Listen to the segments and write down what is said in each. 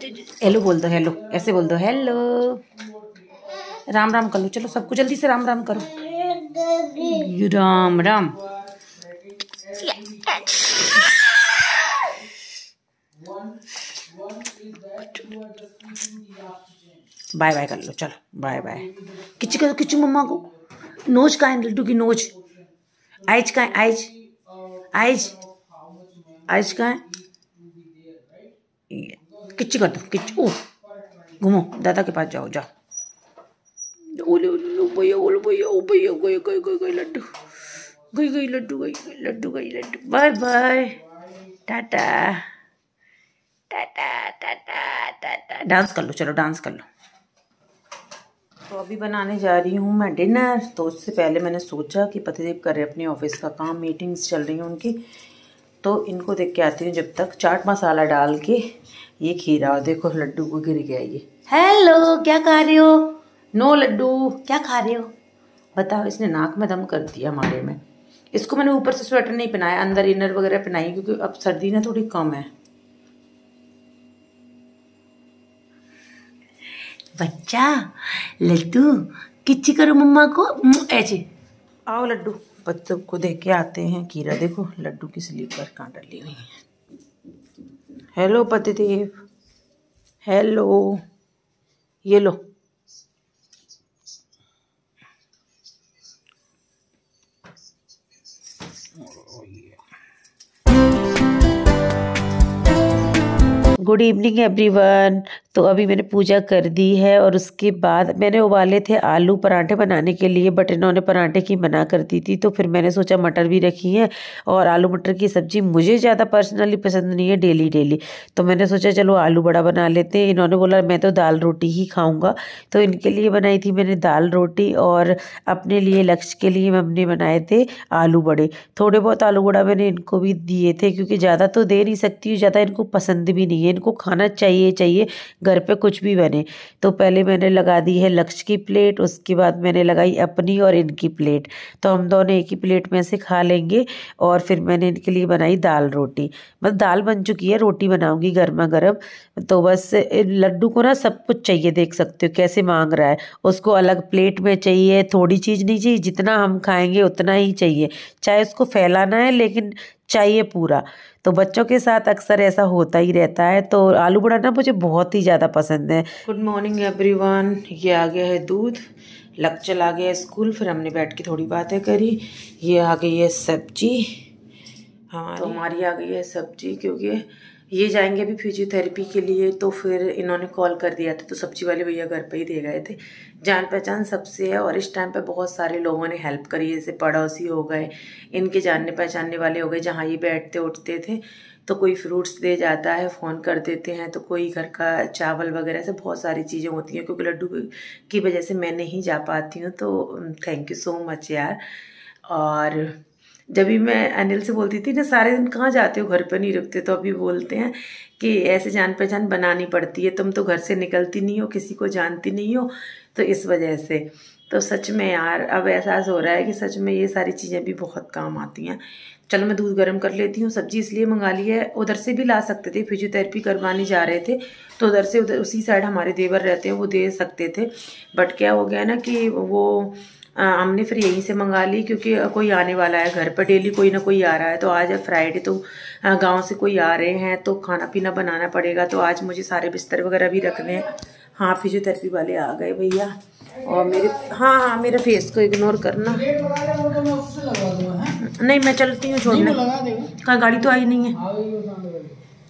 Hello बोल दो, hello ऐसे बोल दो, हेलो। राम राम कर लो, चलो सबको जल्दी से राम राम करो। राम राम। बाय बाय कर लो, चलो बाय बाय। किच्ची करो, किच्चू मम्मा को। नोच का है लड्डू की, नोच। आइज का है, आइज आइज आइज का है। किच्ची कर दो, किच्चू। घूमो, दादा के पास जाओ, जाओ। ओले ओले भैया, ओले भैया, ओ भैया, गई गई गई गई लड्डू, गई गई लड्डू, गई लड्डू, गई laddu. Bye bye, tata tata tata tata. Dance कर लो, चलो डांस कर लो। तो अभी बनाने जा रही हूँ मैं डिनर। तो उससे पहले मैंने सोचा कि पतिदेव कर रहे अपने ऑफिस का काम, मीटिंग्स चल रही हैं उनकी, तो इनको देख के आती हूँ। जब तक चाट मसाला डाल के ये खीरा, देखो लड्डू को गिर गया ये। हेलो, क्या खा रहे हो? नो लड्डू, क्या खा रहे हो बताओ। इसने नाक में दम कर दिया हमारे में। इसको मैंने ऊपर से स्वेटर नहीं पहनाया, अंदर इनर वगैरह पहनाई, क्योंकि अब सर्दी ना थोड़ी कम है। बच्चा लड्डू, किच्ची करो मम्मा को ऐसे। आओ लड्डू, बच्चों को देख के आते हैं। कीरा देखो, लड्डू की स्लीपर कहाँ डली हुई है। हेलो पतिदेव, हेलो, ये लो। Good evening everyone. तो अभी मैंने पूजा कर दी है और उसके बाद मैंने उबाले थे आलू पराठे बनाने के लिए, बट इन्होंने पराठे की मना कर दी थी। तो फिर मैंने सोचा मटर भी रखी है और आलू मटर की सब्ज़ी मुझे ज़्यादा पर्सनली पसंद नहीं है डेली डेली, तो मैंने सोचा चलो आलू बड़ा बना लेते हैं। इन्होंने बोला मैं तो दाल रोटी ही खाऊँगा, तो इनके लिए बनाई थी मैंने दाल रोटी, और अपने लिए लक्ष्य के लिए हमने बनाए थे आलू बड़े। थोड़े बहुत आलू बड़ा मैंने इनको भी दिए थे, क्योंकि ज़्यादा तो दे नहीं सकती हूँ, ज़्यादा इनको पसंद भी नहीं है। इनको खाना चाहिए चाहिए, घर पे कुछ भी बने। तो पहले मैंने लगा दी है लक्ष्य की प्लेट, उसके बाद मैंने लगाई अपनी और इनकी प्लेट। तो हम दोनों एक ही प्लेट में से खा लेंगे। और फिर मैंने इनके लिए बनाई दाल रोटी, मतलब दाल बन चुकी है, रोटी बनाऊंगी गर्मा गर्म। तो बस लड्डू को ना सब कुछ चाहिए, देख सकते हो कैसे मांग रहा है। उसको अलग प्लेट में चाहिए, थोड़ी चीज़ नहीं चाहिए, जितना हम खाएंगे उतना ही चाहिए। चाहे उसको फैलाना है, लेकिन चाहिए पूरा। तो बच्चों के साथ अक्सर ऐसा होता ही रहता है। तो आलू बड़ा ना मुझे बहुत ही ज़्यादा पसंद है। Good morning everyone. ये आ गया है दूध, लग चला गया स्कूल, फिर हमने बैठ के थोड़ी बातें करी। ये आ गई है सब्जी हमारी आ गई है सब्जी, क्योंकि ये जाएंगे अभी फिजियोथेरेपी के लिए। तो फिर इन्होंने कॉल कर दिया था, तो सब्जी वाले भैया घर पे ही दे गए थे। जान पहचान सबसे है, और इस टाइम पे बहुत सारे लोगों ने हेल्प करी, जैसे पड़ोसी हो गए, इनके जानने पहचानने वाले हो गए। जहाँ ये बैठते उठते थे तो कोई फ्रूट्स दे जाता है, फ़ोन कर देते हैं, तो कोई घर का चावल वगैरह से बहुत सारी चीज़ें होती हैं। क्योंकि लड्डू की वजह से मैं नहीं जा पाती हूँ, तो थैंक यू सो मच यार। और जब भी मैं अनिल से बोलती थी ना, सारे दिन कहाँ जाते हो, घर पर नहीं रुकते, तो अभी बोलते हैं कि ऐसे जान पहचान बनानी पड़ती है, तुम तो घर से निकलती नहीं हो, किसी को जानती नहीं हो, तो इस वजह से। तो सच में यार अब एहसास हो रहा है कि सच में ये सारी चीज़ें भी बहुत काम आती हैं। चलो मैं दूध गर्म कर लेती हूँ। सब्जी इसलिए मंगा ली है, उधर से भी ला सकते थे, फिजियोथेरेपी करवाने जा रहे थे तो उधर से, उधर उसी साइड हमारे देवर रहते हैं, वो दे सकते थे। बट क्या हो गया ना कि वो हमने फिर यहीं से मंगा ली, क्योंकि कोई आने वाला है घर पर, डेली कोई ना कोई आ रहा है। तो आज है फ्राइडे, तो गांव से कोई आ रहे हैं, तो खाना पीना बनाना पड़ेगा। तो आज मुझे सारे बिस्तर वगैरह भी रखने हैं। हाँ, फिजियोथेरेपी वाले आ गए भैया। और मेरे हाँ मेरे फेस को इग्नोर करना। नहीं, मैं चलती हूँ छोड़ने। कहाँ, गाड़ी तो आई नहीं है।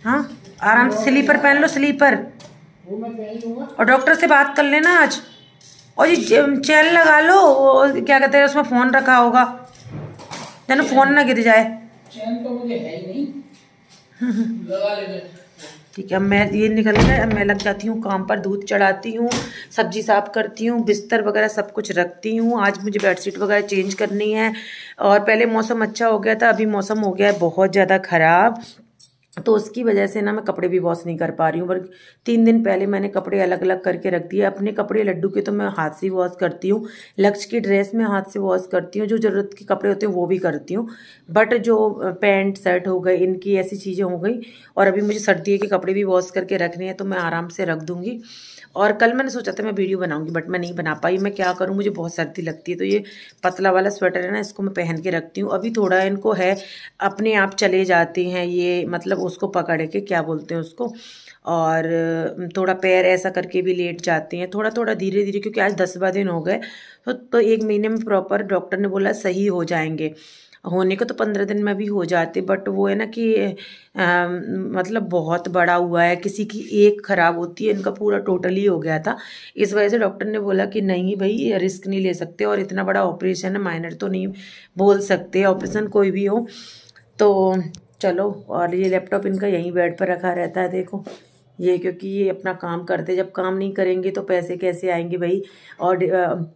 हाँ, आराम से स्लीपर पहन लो, स्लीपर। और डॉक्टर से बात कर लेना आज। और ये चैन लगा लो, क्या कहते हैं उसमें फोन रखा होगा, जानो फोन ना गिर जाए। चैन तो मुझे है ही नहीं, लगा लेना। ठीक है, मैं ये निकल गया, मैं लग जाती हूँ काम पर। दूध चढ़ाती हूँ, सब्जी साफ करती हूँ, बिस्तर वगैरह सब कुछ रखती हूँ। आज मुझे बेडशीट वगैरह चेंज करनी है। और पहले मौसम अच्छा हो गया था, अभी मौसम हो गया है बहुत ज़्यादा ख़राब। तो उसकी वजह से ना मैं कपड़े भी वॉश नहीं कर पा रही हूँ। बल्कि 3 दिन पहले मैंने कपड़े अलग अलग करके रख दिए। अपने कपड़े लड्डू के तो मैं हाथ से वॉश करती हूँ, लक्ष्य की ड्रेस में हाथ से वॉश करती हूँ, जो ज़रूरत के कपड़े होते हैं वो भी करती हूँ। बट जो पैंट शर्ट हो गए, इनकी ऐसी चीज़ें हो गई। और अभी मुझे सर्दी के कपड़े भी वॉश करके रखने हैं, तो मैं आराम से रख दूँगी। और कल मैंने सोचा था मैं वीडियो बनाऊंगी, बट मैं नहीं बना पाई। मैं क्या करूं, मुझे बहुत सर्दी लगती है। तो ये पतला वाला स्वेटर है ना, इसको मैं पहन के रखती हूँ। अभी थोड़ा इनको है, अपने आप चले जाते हैं ये, मतलब उसको पकड़ के, क्या बोलते हैं उसको, और थोड़ा पैर ऐसा करके भी लेट जाते हैं, थोड़ा थोड़ा धीरे धीरे, क्योंकि आज 10वां दिन हो गए। तो 1 महीने में प्रॉपर डॉक्टर ने बोला सही हो जाएंगे। होने को तो 15 दिन में भी हो जाते, बट वो है ना कि मतलब बहुत बड़ा हुआ है, किसी की एक खराब होती है, इनका पूरा टोटली हो गया था। इस वजह से डॉक्टर ने बोला कि नहीं भाई, रिस्क नहीं ले सकते, और इतना बड़ा ऑपरेशन है, माइनर तो नहीं बोल सकते, ऑपरेशन कोई भी हो। तो चलो, और ये लैपटॉप इनका यहीं बेड पर रखा रहता है, देखो ये, क्योंकि ये अपना काम करते, जब काम नहीं करेंगे तो पैसे कैसे आएंगे भाई। और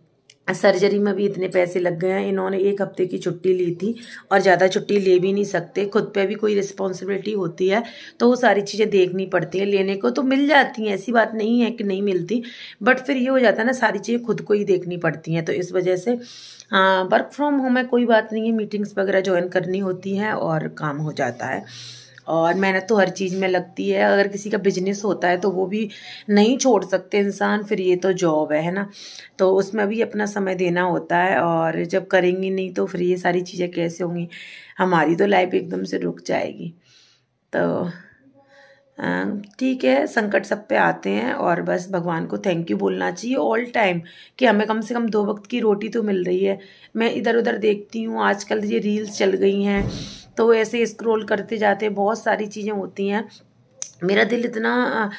सर्जरी में भी इतने पैसे लग गए हैं। इन्होंने 1 हफ्ते की छुट्टी ली थी, और ज़्यादा छुट्टी ले भी नहीं सकते, खुद पे भी कोई रिस्पॉन्सिबिलिटी होती है, तो वो सारी चीज़ें देखनी पड़ती हैं। लेने को तो मिल जाती हैं, ऐसी बात नहीं है कि नहीं मिलती, बट फिर ये हो जाता है ना, सारी चीज़ें खुद को ही देखनी पड़ती हैं। तो इस वजह से वर्क फ्रॉम होम है, कोई बात नहीं है, मीटिंग्स वगैरह ज्वाइन करनी होती हैं और काम हो जाता है। और मेहनत तो हर चीज़ में लगती है। अगर किसी का बिजनेस होता है तो वो भी नहीं छोड़ सकते इंसान, फिर ये तो जॉब है ना, तो उसमें भी अपना समय देना होता है। और जब करेंगी नहीं तो फिर ये सारी चीज़ें कैसे होंगी, हमारी तो लाइफ एकदम से रुक जाएगी। तो ठीक है, संकट सब पे आते हैं, और बस भगवान को थैंक यू बोलना चाहिए ऑल टाइम, कि हमें कम से कम 2 वक्त की रोटी तो मिल रही है। मैं इधर उधर देखती हूँ, आजकल ये रील्स चल गई हैं, तो ऐसे स्क्रॉल करते जाते, बहुत सारी चीज़ें होती हैं। मेरा दिल इतना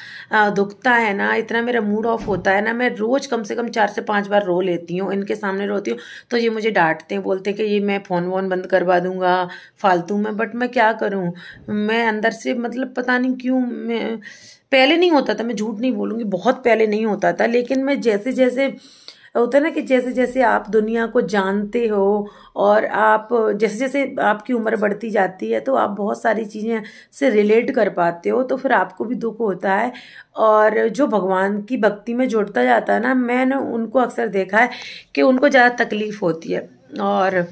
दुखता है ना, इतना मेरा मूड ऑफ होता है ना, मैं रोज़ कम से कम 4 से 5 बार रो लेती हूँ, इनके सामने रोती हूँ। तो ये मुझे डांटते हैं, बोलते हैं कि ये मैं फ़ोन वोन बंद करवा दूंगा फालतू में, बट मैं क्या करूँ, मैं अंदर से मतलब पता नहीं क्यों, मैं पहले नहीं होता था, मैं झूठ नहीं बोलूँगी, बहुत पहले नहीं होता था, लेकिन मैं जैसे जैसे होता है ना कि जैसे जैसे आप दुनिया को जानते हो, और आप जैसे जैसे आपकी उम्र बढ़ती जाती है, तो आप बहुत सारी चीज़ें से रिलेट कर पाते हो, तो फिर आपको भी दुख होता है। और जो भगवान की भक्ति में जुड़ता जाता है ना, मैंने उनको अक्सर देखा है कि उनको ज़्यादा तकलीफ होती है। और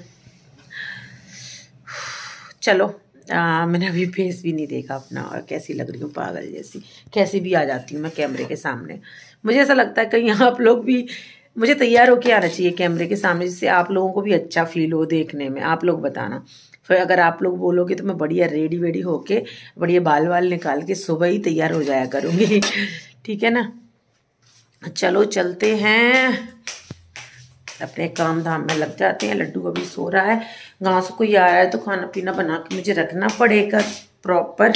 चलो, मैंने अभी फेस भी नहीं देखा अपना, और कैसी लग रही हूँ, पागल जैसी कैसी भी आ जाती हूँ मैं कैमरे के सामने। मुझे ऐसा लगता है कहीं आप लोग भी, मुझे तैयार होके आना चाहिए कैमरे के सामने, जिससे आप लोगों को भी अच्छा फील हो देखने में। आप लोग बताना, फिर अगर आप लोग बोलोगे तो मैं बढ़िया रेडी वेडी होके, बढ़िया बाल वाल निकाल के सुबह ही तैयार हो जाया करूँगी। ठीक है ना, चलो चलते हैं, अपने काम धाम में लग जाते हैं। लड्डू अभी सो रहा है, गाँव से कोई आया है तो खाना पीना बना के मुझे रखना पड़ेगा प्रॉपर।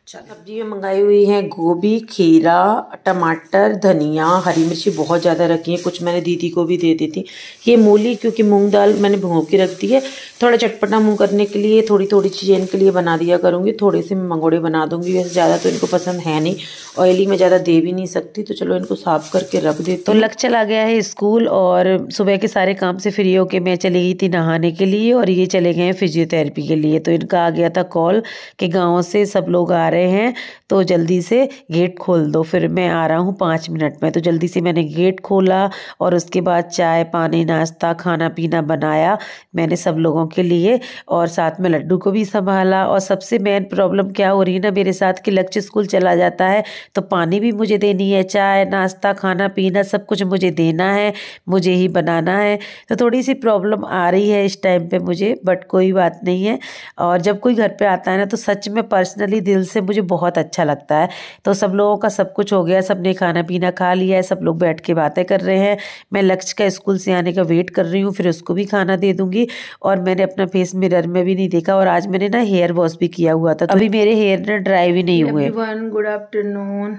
सब्जी में मंगाई हुई है गोभी, खीरा, टमाटर, धनिया, हरी मिर्ची बहुत ज़्यादा रखी है, कुछ मैंने दीदी को भी दे दी थी। ये मूली, क्योंकि मूंग दाल मैंने भिगो के रख दी है, थोड़ा चटपटा मुँह करने के लिए थोड़ी थोड़ी चीज़ें इनके लिए बना दिया करूँगी। थोड़े से मैं मंगोड़े बना दूँगी, वैसे ज़्यादा तो इनको पसंद है नहीं, ऑयली में ज़्यादा दे भी नहीं सकती, तो चलो इनको साफ करके रख देती। तो लक चला गया है स्कूल, और सुबह के सारे काम से फ्री होके मैं चली गई थी नहाने के लिए, और ये चले गए हैं फिजियोथेरेपी के लिए। तो इनका आ गया था कॉल कि गाँव से सब लोग आ रहे हैं, तो जल्दी से गेट खोल दो, फिर मैं आ रहा हूँ 5 मिनट में। तो जल्दी से मैंने गेट खोला, और उसके बाद चाय पानी नाश्ता खाना पीना बनाया मैंने सब लोगों के लिए, और साथ में लड्डू को भी संभाला। और सबसे मेन प्रॉब्लम क्या हो रही है ना मेरे साथ, कि लक्ष्य स्कूल चला जाता है तो पानी भी मुझे देनी है, चाय नाश्ता खाना पीना सब कुछ मुझे देना है, मुझे ही बनाना है। तो थोड़ी सी प्रॉब्लम आ रही है इस टाइम पे मुझे, बट कोई बात नहीं है। और जब कोई घर पे आता है ना, तो सच में पर्सनली दिल से मुझे बहुत अच्छा लगता है। तो सब लोगों का सब कुछ हो गया, सबने खाना पीना खा लिया है, सब लोग बैठ के बातें कर रहे हैं। मैं लक्ष्य का स्कूल से आने का वेट कर रही हूँ, फिर उसको भी खाना दे दूंगी। और मैंने अपना फेस मिरर में भी नहीं देखा, और आज मैंने ना हेयर वॉश भी किया हुआ था, तो अभी मेरे हेयर ना ड्राई भी नहीं हुए। Everyone good afternoon.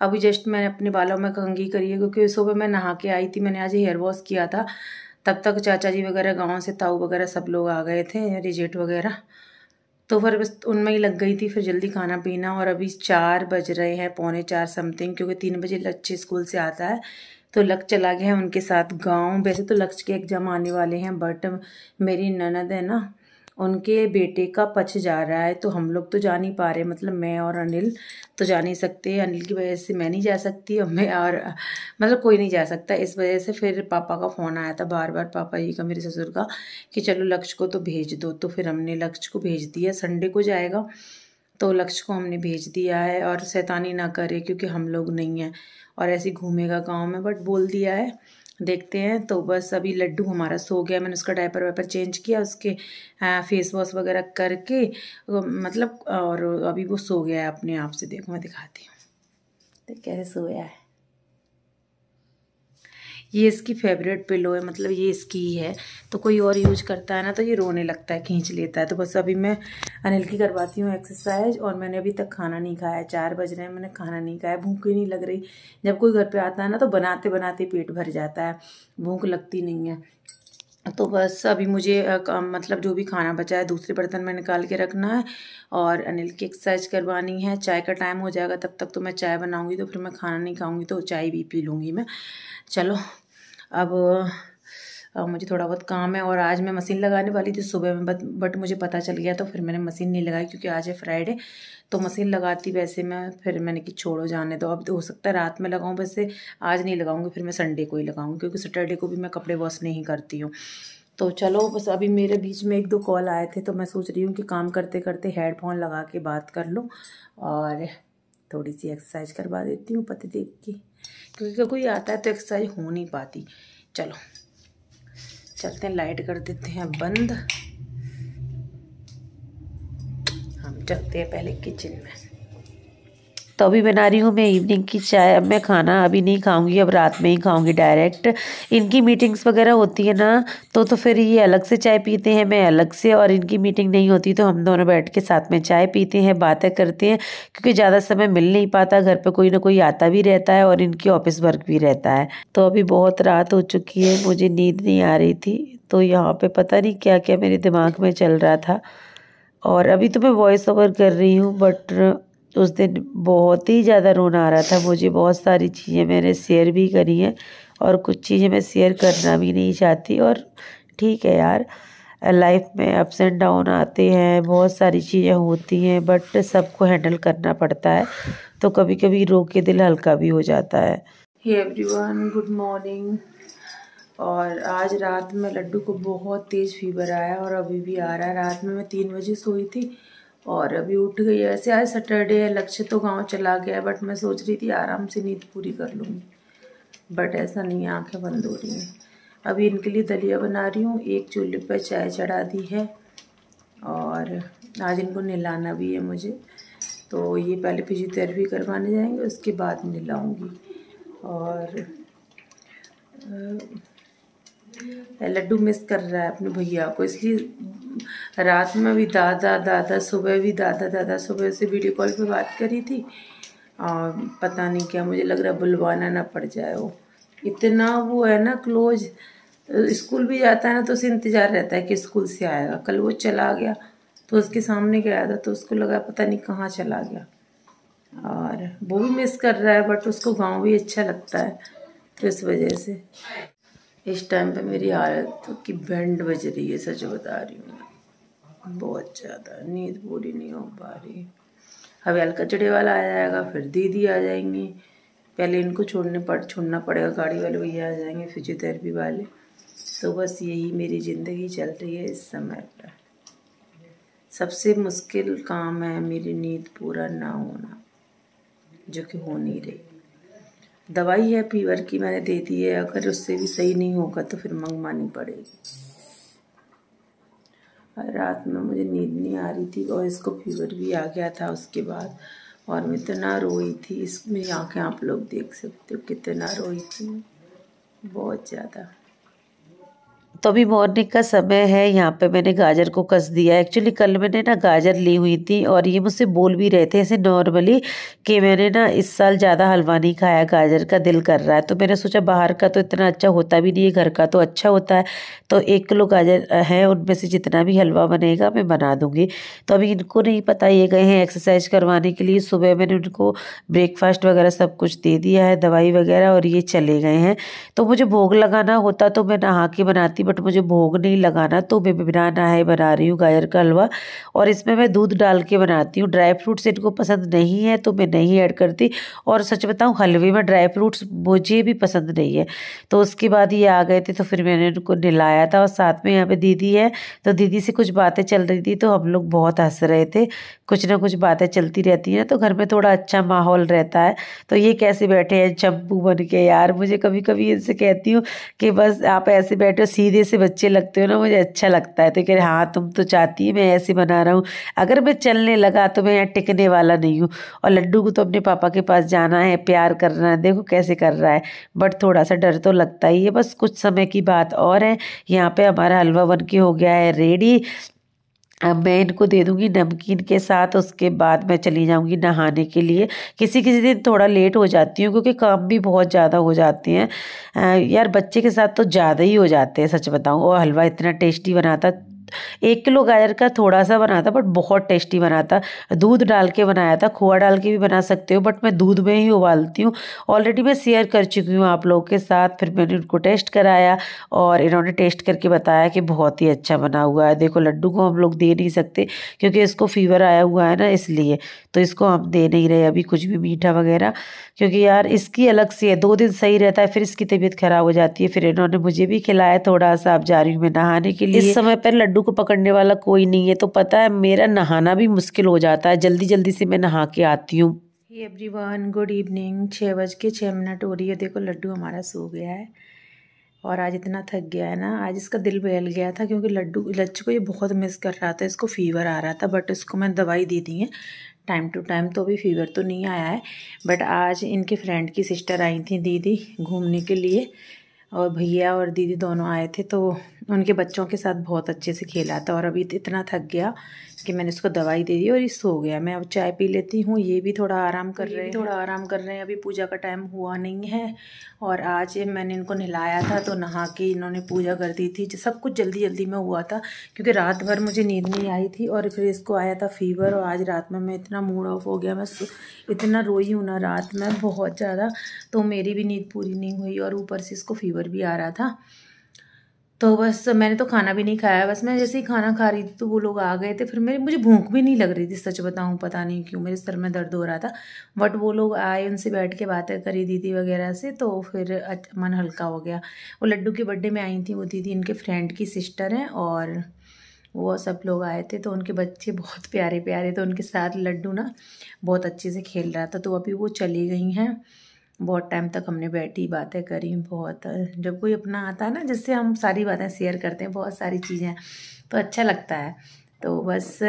अभी जस्ट मैंने अपने बालों में कंघी करी है, क्योंकि सुबह मैं नहा के आई थी, मैंने आज हेयर वॉश किया था। तब तक चाचा जी वगैरह गांव से, ताऊ वगैरह सब लोग आ गए थे, रिजेट वगैरह, तो फिर बस उनमें ही लग गई थी। फिर जल्दी खाना पीना, और अभी 4 बज रहे हैं, 3:45 समथिंग, क्योंकि 3 बजे लक्ष्य स्कूल से आता है। तो लक्ष्य चला गया है उनके साथ गाँव। वैसे तो लक्ष्य के एग्जाम आने वाले हैं, बट मेरी ननद है ना, उनके बेटे का पच जा रहा है, तो हम लोग तो जा नहीं पा रहे, मतलब मैं और अनिल तो जा नहीं सकते। अनिल की वजह से मैं नहीं जा सकती और मैं और मतलब कोई नहीं जा सकता। इस वजह से फिर पापा का फ़ोन आया था बार बार, पापा जी का, मेरे ससुर का, कि चलो लक्ष्य को तो भेज दो। तो फिर हमने लक्ष्य को भेज दिया। संडे को जाएगा तो लक्ष्य को हमने भेज दिया है। और शैतानी ना करे क्योंकि हम लोग नहीं हैं और ऐसे घूमेगा गाँव में, बट बोल दिया है, देखते हैं। तो बस अभी लड्डू हमारा सो गया, मैंने उसका डायपर वाइपर चेंज किया, उसके फेस वॉश वगैरह करके मतलब, और अभी वो सो गया है अपने आप से। देखो मैं दिखाती हूँ, देख कैसे सोया है। ये इसकी फेवरेट पिलो है, मतलब ये इसकी ही है। तो कोई और यूज करता है ना तो ये रोने लगता है, खींच लेता है। तो बस अभी मैं अनिल की करवाती हूँ एक्सरसाइज। और मैंने अभी तक खाना नहीं खाया, 4 बज रहे हैं, मैंने खाना नहीं खाया, भूख ही नहीं लग रही। जब कोई घर पे आता है ना तो बनाते बनाते पेट भर जाता है, भूख लगती नहीं है। तो बस अभी मुझे मतलब जो भी खाना बचा है दूसरे बर्तन में निकाल के रखना है और अनिल की एक्सरसाइज करवानी है। चाय का टाइम हो जाएगा, तब तक तो मैं चाय बनाऊंगी, तो फिर मैं खाना नहीं खाऊंगी तो चाय भी पी लूँगी मैं। चलो अब मुझे थोड़ा बहुत काम है। और आज मैं मशीन लगाने वाली थी सुबह में, बट मुझे पता चल गया तो फिर मैंने मशीन नहीं लगाई, क्योंकि आज है फ्राइडे। तो मशीन लगाती वैसे मैं, फिर मैंने कि छोड़ो जाने दो। अब तो हो सकता है रात में लगाऊं, वैसे आज नहीं लगाऊंगी, फिर मैं संडे को ही लगाऊंगी, क्योंकि सैटरडे को भी मैं कपड़े वॉश नहीं करती हूँ। तो चलो बस अभी मेरे बीच में 1-2 कॉल आए थे, तो मैं सोच रही हूँ कि काम करते करते हेडफोन लगा के बात कर लूँ और थोड़ी सी एक्सरसाइज करवा देती हूँ पतिदेव की, क्योंकि कोई आता है तो एक्सरसाइज हो नहीं पाती। चलो चलते हैं, लाइट कर देते हैं बंद। हम चलते हैं पहले किचन में। तो अभी बना रही हूँ मैं इवनिंग की चाय। अब मैं खाना अभी नहीं खाऊंगी, अब रात में ही खाऊंगी डायरेक्ट। इनकी मीटिंग्स वगैरह होती है ना, तो फिर ये अलग से चाय पीते हैं, मैं अलग से। और इनकी मीटिंग नहीं होती तो हम दोनों बैठ के साथ में चाय पीते हैं, बातें करते हैं, क्योंकि ज़्यादा समय मिल नहीं पाता, घर पे कोई ना कोई आता भी रहता है और इनकी ऑफिस वर्क भी रहता है। तो अभी बहुत रात हो चुकी है, मुझे नींद नहीं आ रही थी, तो यहाँ पे पता नहीं क्या क्या मेरे दिमाग में चल रहा था। और अभी तो मैं वॉइस ओवर कर रही हूँ, बट उस दिन बहुत ही ज़्यादा रोना आ रहा था मुझे। बहुत सारी चीज़ें मैंने शेयर भी करी हैं और कुछ चीज़ें मैं शेयर करना भी नहीं चाहती। और ठीक है यार, लाइफ में अप्स एंड डाउन आते हैं, बहुत सारी चीज़ें होती हैं, बट सबको हैंडल करना पड़ता है। तो कभी कभी रो के दिल हल्का भी हो जाता है। Hey everyone, good morning. और आज रात में लड्डू को बहुत तेज़ फीवर आया और अभी भी आ रहा है। रात में मैं 3 बजे सोई थी और अभी उठ गई। ऐसे आज सैटरडे है, लक्ष्य तो गांव चला गया, बट मैं सोच रही थी आराम से नींद पूरी कर लूँगी, बट ऐसा नहीं है, आंखें बंद हो रही हैं। अभी इनके लिए दलिया बना रही हूँ, एक चूल्हे पर चाय चढ़ा दी है और आज इनको नहलाना भी है मुझे। तो ये पहले फिजियोथेरेपी करवाने जाएंगे, उसके बाद नहलाऊँगी। और लड्डू मिस कर रहा है अपने भैया को, इसलिए रात में भी दादा दादा, सुबह भी दादा दादा, सुबह से वीडियो कॉल पे बात करी थी। और पता नहीं क्या, मुझे लग रहा है बुलवाना ना पड़ जाए। वो इतना वो है ना क्लोज, स्कूल भी जाता है ना तो उसे इंतज़ार रहता है कि स्कूल से आएगा। कल वो चला गया तो उसके सामने गया था तो उसको लगा पता नहीं कहाँ चला गया। और वो भी मिस कर रहा है, बट उसको गाँव भी अच्छा लगता है, तो इस वजह से इस टाइम पे मेरी हालत की बैंड बज रही है, सच बता रही हूँ। बहुत ज़्यादा नींद पूरी नहीं हो पा रही। हवेल कचड़े वाला आ जाएगा, फिर दीदी आ जाएंगी, पहले इनको छोड़ना पड़ेगा, गाड़ी वाले भैया आ जाएंगे, फिजियोथेरेपी वाले। तो बस यही मेरी ज़िंदगी चल रही है इस समय पर। सबसे मुश्किल काम है मेरी नींद पूरा ना होना, जो कि हो नहीं रही। दवाई है फीवर की, मैंने दे दी है, अगर उससे भी सही नहीं होगा तो फिर मंगवानी पड़ेगी। रात में मुझे नींद नहीं आ रही थी और इसको फीवर भी आ गया था उसके बाद, और मैं इतना रोई थी। मेरी आँखें आप लोग देख सकते हो कितना रोई थी, बहुत ज़्यादा। तो अभी मॉर्निंग का समय है, यहाँ पे मैंने गाजर को कस दिया। एक्चुअली कल मैंने ना गाजर ली हुई थी और ये मुझसे बोल भी रहे थे ऐसे नॉर्मली कि मैंने ना इस साल ज़्यादा हलवा नहीं खाया, गाजर का दिल कर रहा है। तो मैंने सोचा बाहर का तो इतना अच्छा होता भी नहीं है, घर का तो अच्छा होता है। तो 1 किलो गाजर है, उनमें से जितना भी हलवा बनेगा मैं बना दूँगी। तो अभी इनको नहीं पता, ये गए हैं एक्सरसाइज करवाने के लिए। सुबह मैंने उनको ब्रेकफास्ट वगैरह सब कुछ दे दिया है, दवाई वगैरह, और ये चले गए हैं। तो मुझे भोग लगाना होता तो मैं नहा के बनाती, बट मुझे भोग नहीं लगाना, तो मैं बिना नहाए बना रही हूँ गाजर का हलवा। और इसमें मैं दूध डाल के बनाती हूँ। ड्राई फ्रूट्स इनको पसंद नहीं है तो मैं नहीं ऐड करती। और सच बताऊँ, हलवे में ड्राई फ्रूट्स मुझे भी पसंद नहीं है। तो उसके बाद ये आ गए थे तो फिर मैंने उनको नहलाया था। और साथ में यहाँ पे दीदी है, तो दीदी से कुछ बातें चल रही थी तो हम लोग बहुत हंस रहे थे। कुछ ना कुछ बातें चलती रहती हैं तो घर में थोड़ा अच्छा माहौल रहता है। तो ये कैसे बैठे हैं चंपू बन के, यार मुझे कभी कभी इनसे कहती हूँ कि बस आप ऐसे बैठे हो, सीधे से बच्चे लगते हो ना, मुझे अच्छा लगता है। तो कह रहे हाँ तुम तो चाहती है मैं ऐसे बना रहा हूँ, अगर मैं चलने लगा तो मैं यहाँ टिकने वाला नहीं हूँ। और लड्डू को तो अपने पापा के पास जाना है, प्यार करना है, देखो कैसे कर रहा है। बट थोड़ा सा डर तो लगता ही है। बस कुछ समय की बात और है। यहाँ पे हमारा हलवा बन के हो गया है रेडी। अब मैं इनको दे दूंगी नमकीन के साथ, उसके बाद मैं चली जाऊंगी नहाने के लिए। किसी किसी दिन थोड़ा लेट हो जाती हूँ क्योंकि काम भी बहुत ज़्यादा हो जाते हैं। यार बच्चे के साथ तो ज़्यादा ही हो जाते हैं सच बताऊँ। और हलवा इतना टेस्टी बनाता, 1 किलो गाजर का थोड़ा सा बना था बट बहुत टेस्टी बना था। दूध डाल के बनाया था, खोआ डाल के भी बना सकते हो बट मैं दूध में ही उबालती हूँ। ऑलरेडी मैं शेयर कर चुकी हूँ आप लोगों के साथ। फिर मैंने उनको टेस्ट कराया और इन्होंने टेस्ट करके बताया कि बहुत ही अच्छा बना हुआ है। देखो लड्डू को हम लोग दे नहीं सकते क्योंकि इसको फीवर आया हुआ है ना, इसलिए तो इसको हम दे नहीं रहे अभी कुछ भी मीठा वगैरह। क्योंकि यार इसकी अलग से है, 2 दिन सही रहता है फिर इसकी तबीयत खराब हो जाती है। फिर इन्होंने मुझे भी खिलाया थोड़ा सा। अब जा रही हूँ मैं नहाने के लिए। इस समय पर लड्डू को पकड़ने वाला कोई नहीं है तो पता है मेरा नहाना भी मुश्किल हो जाता है। जल्दी जल्दी से मैं नहा के आती हूँ। Everyone good evening. 6:06 हो रही है। देखो लड्डू हमारा सो गया है और आज इतना थक गया है ना, आज इसका दिल बहल गया था क्योंकि लच्चू को ये बहुत मिस कर रहा था। इसको फीवर आ रहा था बट इसको मैं दवाई दी दी है टाइम टू टाइम, तो अभी फीवर तो नहीं आया है। बट आज इनके फ्रेंड की सिस्टर आई थी दीदी घूमने के लिए, और भैया और दीदी दोनों आए थे तो उनके बच्चों के साथ बहुत अच्छे से खेला था। और अभी इतना थक गया कि मैंने इसको दवाई दे दी और ये सो गया। मैं अब चाय पी लेती हूँ। ये भी थोड़ा आराम कर रहे हैं। अभी पूजा का टाइम हुआ नहीं है और आज मैंने इनको नहलाया था तो नहा के इन्होंने पूजा कर दी थी। सब कुछ जल्दी जल्दी में हुआ था क्योंकि रात भर मुझे नींद नहीं आई थी और फिर इसको आया था फीवर। और आज रात में मैं इतना मूड ऑफ हो गया, मैं इतना रोई हूँ ना रात में बहुत ज़्यादा, तो मेरी भी नींद पूरी नहीं हुई और ऊपर से इसको फीवर भी आ रहा था। तो बस मैंने तो खाना भी नहीं खाया। बस मैं जैसे ही खाना खा रही थी तो वो लोग आ गए थे। फिर मुझे भूख भी नहीं लग रही थी सच बताऊं, पता नहीं क्यों मेरे सर में दर्द हो रहा था। बट वो लोग आए, उनसे बैठ के बातें करी दीदी वगैरह से, तो फिर मन हल्का हो गया। वो लड्डू के बर्थडे में आई थी वो दीदी, इनके फ्रेंड की सिस्टर हैं और वो सब लोग आए थे तो उनके बच्चे बहुत प्यारे प्यारे थे। उनके साथ लड्डू ना बहुत अच्छे से खेल रहा था। तो अभी वो चली गई हैं। बहुत टाइम तक हमने बैठी बातें करी। बहुत जब कोई अपना आता है ना जिससे हम सारी बातें शेयर करते हैं, बहुत सारी चीज़ें, तो अच्छा लगता है। तो बस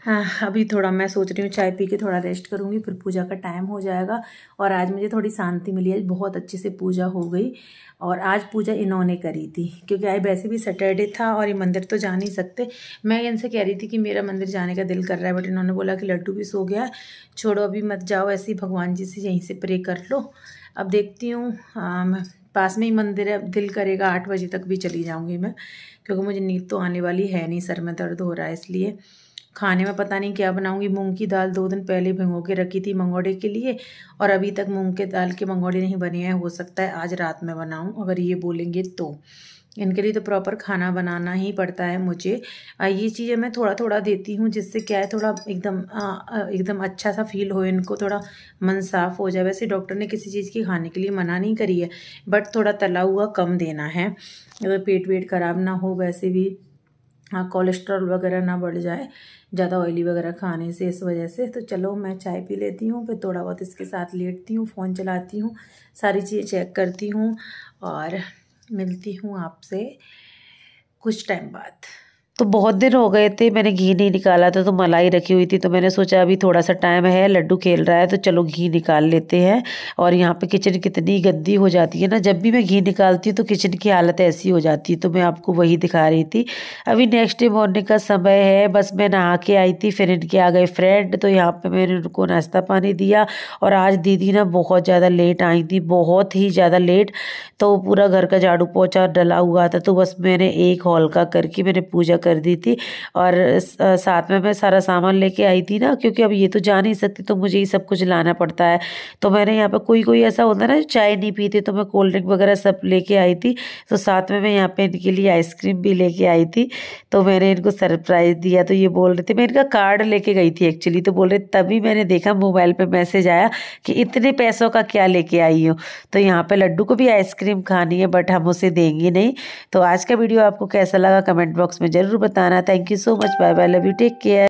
हाँ, अभी थोड़ा मैं सोच रही हूँ चाय पी के थोड़ा रेस्ट करूँगी, फिर पूजा का टाइम हो जाएगा। और आज मुझे थोड़ी शांति मिली, आज बहुत अच्छे से पूजा हो गई। और आज पूजा इन्होंने करी थी क्योंकि आज वैसे भी सैटरडे था और ये मंदिर तो जा नहीं सकते। मैं इनसे कह रही थी कि मेरा मंदिर जाने का दिल कर रहा है बट इन्होंने बोला कि लड्डू भी सो गया, छोड़ो अभी मत जाओ, ऐसे ही भगवान जी से यहीं से प्रे कर लो। अब देखती हूँ, पास में ही मंदिर है, दिल करेगा 8 बजे तक भी चली जाऊँगी मैं, क्योंकि मुझे नींद तो आने वाली है नहीं, सर में दर्द हो रहा है। इसलिए खाने में पता नहीं क्या बनाऊंगी। मूंग की दाल 2 दिन पहले भिगो के रखी थी मंगोड़े के लिए और अभी तक मूंग के दाल के मंगोड़े नहीं बने हैं। हो सकता है आज रात में बनाऊं अगर ये बोलेंगे तो। इनके लिए तो प्रॉपर खाना बनाना ही पड़ता है मुझे। ये चीज़ें मैं थोड़ा थोड़ा देती हूँ जिससे क्या है थोड़ा एकदम अच्छा सा फील हो, इनको थोड़ा मन साफ हो जाए। वैसे डॉक्टर ने किसी चीज़ की खाने के लिए मना नहीं करी है बट थोड़ा तला हुआ कम देना है, अगर पेट वेट खराब ना हो। वैसे भी हाँ, कोलेस्ट्रॉल वगैरह ना बढ़ जाए ज़्यादा ऑयली वगैरह खाने से, इस वजह से। तो चलो मैं चाय पी लेती हूँ, फिर थोड़ा बहुत इसके साथ लेटती हूँ, फ़ोन चलाती हूँ, सारी चीज़ें चेक करती हूँ और मिलती हूँ आपसे कुछ टाइम बाद। तो बहुत दिन हो गए थे मैंने घी नहीं निकाला था तो मलाई रखी हुई थी, तो मैंने सोचा अभी थोड़ा सा टाइम है, लड्डू खेल रहा है तो चलो घी निकाल लेते हैं। और यहाँ पे किचन कितनी गंदी हो जाती है ना, जब भी मैं घी निकालती हूँ तो किचन की हालत ऐसी हो जाती है। तो मैं आपको वही दिखा रही थी। अभी नेक्स्ट डे मॉर्निंग का समय है, बस मैं नहा के आई थी, फिर इनके आ गए फ्रेंड, तो यहाँ पर मैंने उनको नाश्ता पानी दिया। और आज दीदी ना बहुत ज़्यादा लेट आई थी, बहुत ही ज़्यादा लेट। तो पूरा घर का झाड़ू पोछा डला हुआ था, तो बस मैंने एक हॉल का करके मैंने पूजा कर दी थी। और साथ में मैं सारा सामान लेके आई थी ना, क्योंकि अब ये तो जा नहीं सकती, तो मुझे ही सब कुछ लाना पड़ता है। तो मैंने यहाँ पे कोई कोई ऐसा होता है ना चाय नहीं पीते, तो मैं कोल्ड ड्रिंक वगैरह सब लेके आई थी। तो साथ में मैं यहाँ पे इनके लिए आइसक्रीम भी लेके आई थी। तो मैंने इनको सरप्राइज दिया। तो ये बोल रहे थे, मैं इनका कार्ड लेके गई थी एक्चुअली, तो बोल रहे तभी मैंने देखा मोबाइल पे मैसेज आया कि इतने पैसों का क्या लेके आई हो। तो यहाँ पे लड्डू को भी आइसक्रीम खानी है, बट हम उसे देंगे नहीं। तो आज का वीडियो आपको कैसा लगा कमेंट बॉक्स में ज़रूर बताना। Thank you so much, bye bye, love you, take care.